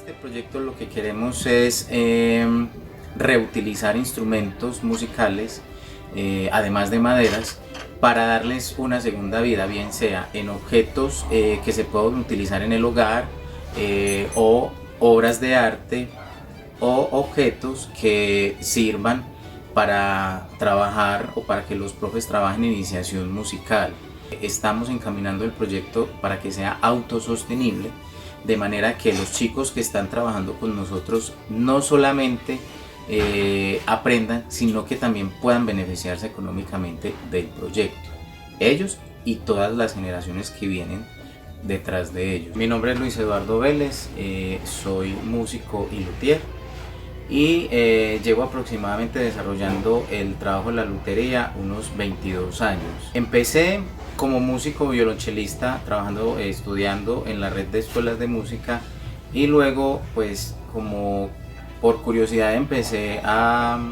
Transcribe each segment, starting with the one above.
este proyecto lo que queremos es reutilizar instrumentos musicales, además de maderas, para darles una segunda vida, bien sea en objetos que se puedan utilizar en el hogar, o obras de arte, o objetos que sirvan para trabajar o para que los profes trabajen en iniciación musical. Estamos encaminando el proyecto para que sea autosostenible, de manera que los chicos que están trabajando con nosotros no solamente aprendan, sino que también puedan beneficiarse económicamente del proyecto, ellos y todas las generaciones que vienen detrás de ellos. Mi nombre es Luis Eduardo Vélez, soy músico y luthier y llevo aproximadamente desarrollando el trabajo de la lutería unos 22 años. Empecé como músico violonchelista, trabajando, estudiando en la red de escuelas de música, y luego pues como por curiosidad empecé a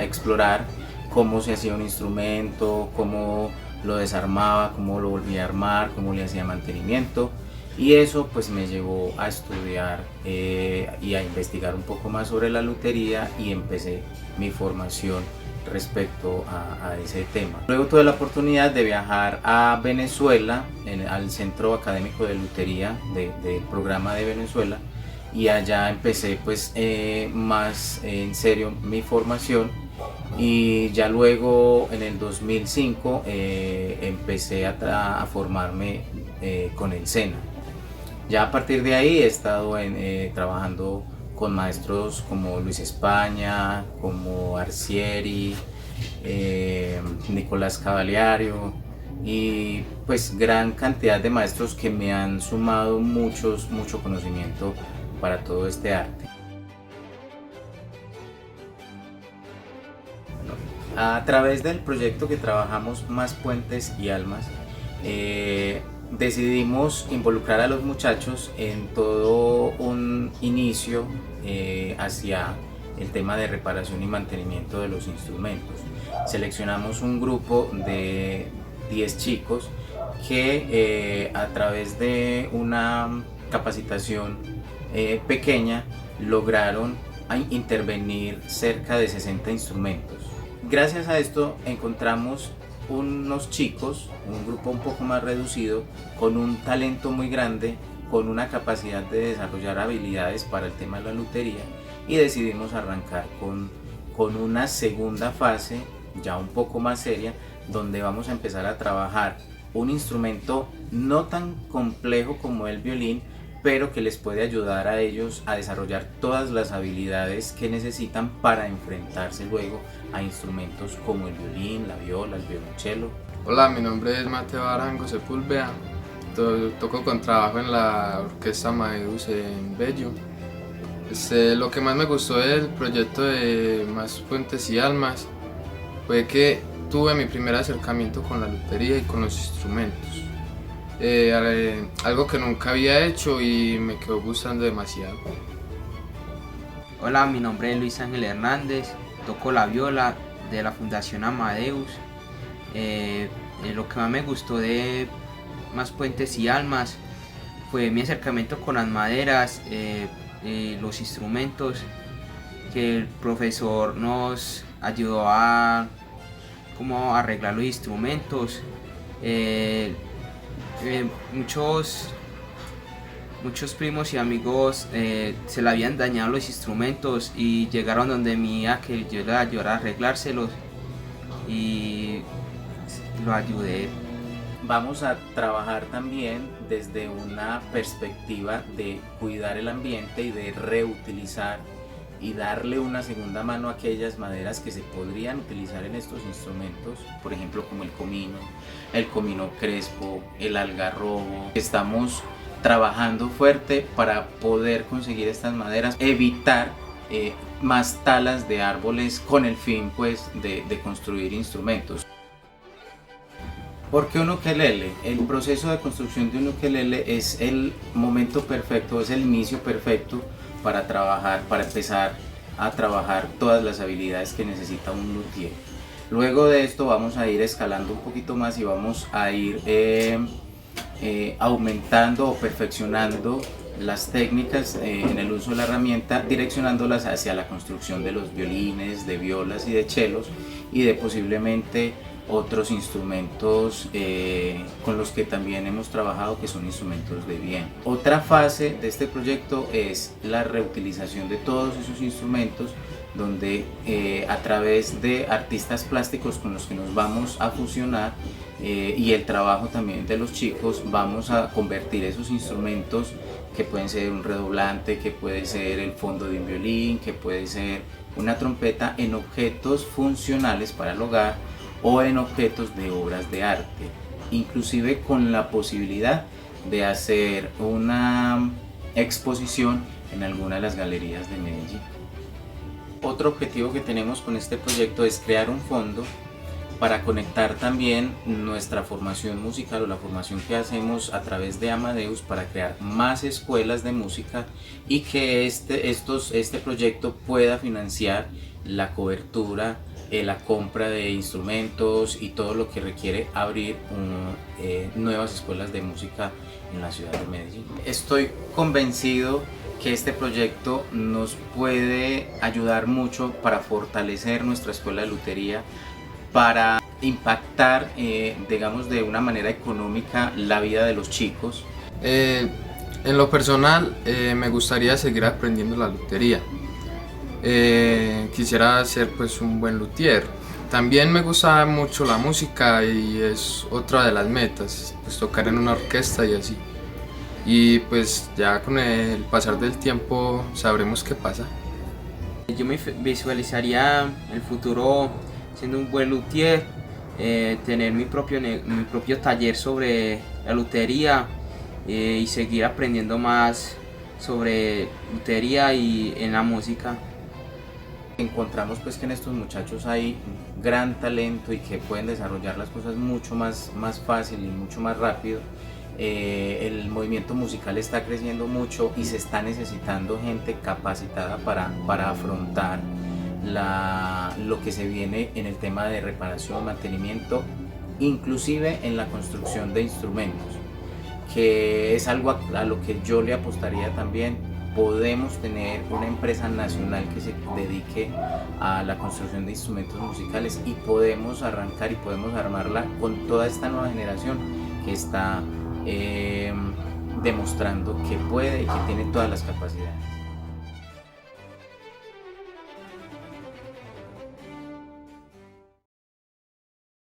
explorar cómo se hacía un instrumento, cómo lo desarmaba, cómo lo volvía a armar, cómo le hacía mantenimiento, y eso pues me llevó a estudiar y a investigar un poco más sobre la lutería, y empecé mi formación respecto a ese tema. Luego tuve la oportunidad de viajar a Venezuela, al Centro Académico de Lutería del programa de Venezuela, y allá empecé pues más en serio mi formación, y ya luego en el 2005 empecé a formarme con el SENA. Ya a partir de ahí he estado trabajando con maestros como Luis España, como Arcieri, Nicolás Cavaliario, y pues gran cantidad de maestros que me han sumado mucho conocimiento para todo este arte. A través del proyecto que trabajamos, Más Puentes y Almas, decidimos involucrar a los muchachos en todo un inicio hacia el tema de reparación y mantenimiento de los instrumentos. Seleccionamos un grupo de 10 chicos que a través de una capacitación pequeña lograron intervenir cerca de 60 instrumentos. Gracias a esto encontramos unos chicos, un grupo un poco más reducido, con un talento muy grande, con una capacidad de desarrollar habilidades para el tema de la lutería, y decidimos arrancar con una segunda fase ya un poco más seria, donde vamos a empezar a trabajar un instrumento no tan complejo como el violín, pero que les puede ayudar a ellos a desarrollar todas las habilidades que necesitan para enfrentarse luego a instrumentos como el violín, la viola, el violonchelo. Hola, mi nombre es Mateo Arango Sepúlveda, toco con trabajo en la orquesta Amadeus en Bello. Lo que más me gustó del proyecto de Más Puentes y Almas fue que tuve mi primer acercamiento con la lutería y con los instrumentos. Algo que nunca había hecho y me quedó gustando demasiado. Hola, mi nombre es Luis Ángel Hernández, toco la viola de la Fundación Amadeus. Lo que más me gustó de Más Puentes y Almas fue mi acercamiento con las maderas, los instrumentos, que el profesor nos ayudó a cómo arreglar los instrumentos. Muchos primos y amigos se le habían dañado los instrumentos y llegaron donde mí a que yo les ayudara a arreglárselos, y lo ayudé. Vamos a trabajar también desde una perspectiva de cuidar el ambiente y de reutilizar y darle una segunda mano a aquellas maderas que se podrían utilizar en estos instrumentos, por ejemplo como el comino crespo, el algarrobo. Estamos trabajando fuerte para poder conseguir estas maderas, evitar más talas de árboles con el fin pues de construir instrumentos. ¿Por qué un ukelele? El proceso de construcción de un ukelele es el momento perfecto, es el inicio perfecto para trabajar, para empezar a trabajar todas las habilidades que necesita un luthier. Luego de esto vamos a ir escalando un poquito más y vamos a ir aumentando o perfeccionando las técnicas en el uso de la herramienta, direccionándolas hacia la construcción de los violines, de violas y de chelos, y de posiblemente otros instrumentos con los que también hemos trabajado, que son instrumentos de viento. Otra fase de este proyecto es la reutilización de todos esos instrumentos, donde a través de artistas plásticos con los que nos vamos a fusionar y el trabajo también de los chicos, vamos a convertir esos instrumentos, que pueden ser un redoblante, que puede ser el fondo de un violín, que puede ser una trompeta, en objetos funcionales para el hogar o en objetos de obras de arte, inclusive con la posibilidad de hacer una exposición en alguna de las galerías de Medellín. Otro objetivo que tenemos con este proyecto es crear un fondo para conectar también nuestra formación musical o la formación que hacemos a través de Amadeus, para crear más escuelas de música y que este proyecto pueda financiar la cobertura, la compra de instrumentos y todo lo que requiere abrir nuevas escuelas de música en la ciudad de Medellín. Estoy convencido que este proyecto nos puede ayudar mucho para fortalecer nuestra escuela de lutería, para impactar, digamos, de una manera económica la vida de los chicos. En lo personal, me gustaría seguir aprendiendo la lutería. Quisiera ser pues un buen luthier. También me gusta mucho la música y es otra de las metas, pues tocar en una orquesta y así. Y pues ya con el pasar del tiempo sabremos qué pasa. Yo me visualizaría el futuro siendo un buen luthier, tener mi propio taller sobre la lutería y seguir aprendiendo más sobre lutería y en la música. Encontramos pues que en estos muchachos hay gran talento y que pueden desarrollar las cosas mucho más fácil y mucho más rápido. El movimiento musical está creciendo mucho y se está necesitando gente capacitada para afrontar lo que se viene en el tema de reparación, mantenimiento, inclusive en la construcción de instrumentos, que es algo a lo que yo le apostaría también. Podemos tener una empresa nacional que se dedique a la construcción de instrumentos musicales y podemos arrancar y podemos armarla con toda esta nueva generación que está demostrando que puede y que tiene todas las capacidades.